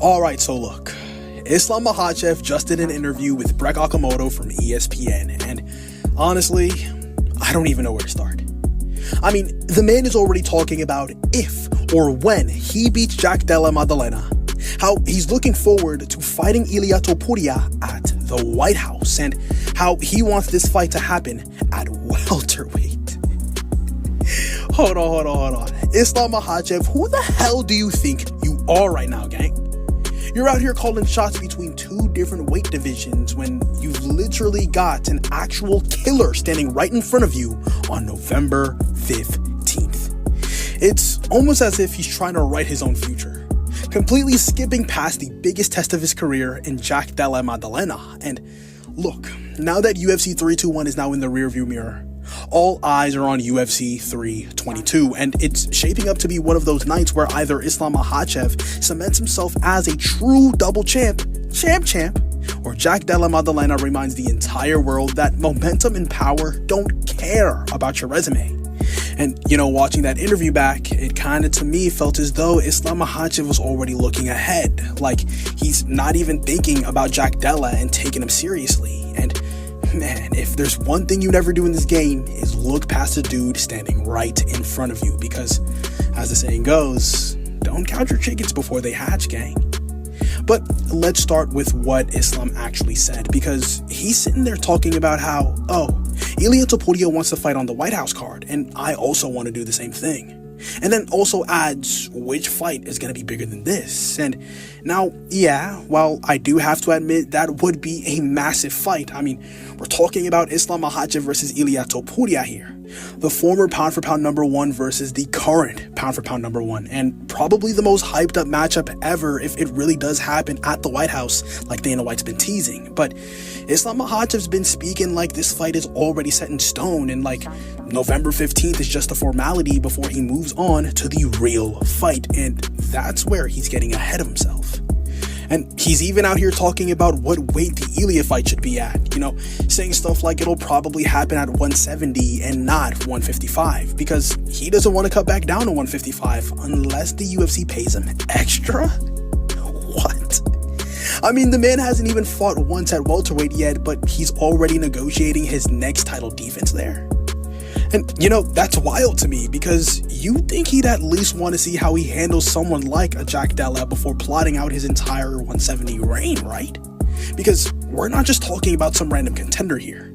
Alright, so look, Islam Makhachev just did an interview with Breck Okamoto from ESPN, and honestly, I don't even know where to start. I mean, the man is already talking about if or when he beats Jack Della Maddalena, how he's looking forward to fighting Ilia Topuria at the White House, and how he wants this fight to happen at welterweight. Hold on. Islam Makhachev, who the hell do you think you are right now, gang? You're out here calling shots between two different weight divisions when you've literally got an actual killer standing right in front of you on November 15th. It's almost as if he's trying to write his own future, completely skipping past the biggest test of his career in Jack Della Maddalena. And look, now that UFC 321 is now in the rearview mirror, all eyes are on UFC 322, and it's shaping up to be one of those nights where either Islam Makhachev cements himself as a true double champ, or Jack Della Maddalena reminds the entire world that momentum and power don't care about your resume. And, watching that interview back, it kind of, to me, felt as though Islam Makhachev was already looking ahead. Like, he's not even thinking about Jack Della and taking him seriously. And man, if there's one thing you never do in this game is look past a dude standing right in front of you, because as the saying goes, don't count your chickens before they hatch, gang. But let's start with what Islam actually said, because he's sitting there talking about how, Ilia Topuria wants to fight on the White House card, and I also want to do the same thing. And then also adds which fight is going to be bigger than this. And now, yeah, while I do have to admit that would be a massive fight. I mean, we're talking about Islam Makhachev versus Ilia Topuria here. The former pound for pound number one versus the current pound for pound number one. And probably the most hyped up matchup ever if it really does happen at the White House, like Dana White's been teasing. But Islam Makhachev's been speaking like this fight is already set in stone, and like November 15th is just a formality before he moves on to the real fight. And that's where he's getting ahead of himself. And he's even out here talking about what weight the Ilia fight should be at, saying stuff like it'll probably happen at 170 and not 155, because he doesn't want to cut back down to 155 unless the UFC pays him extra? What? I mean, the man hasn't even fought once at welterweight yet, but he's already negotiating his next title defense there. And, that's wild to me, because you think he'd at least want to see how he handles someone like a Jack Della before plotting out his entire 170 reign, right? Because we're not just talking about some random contender here.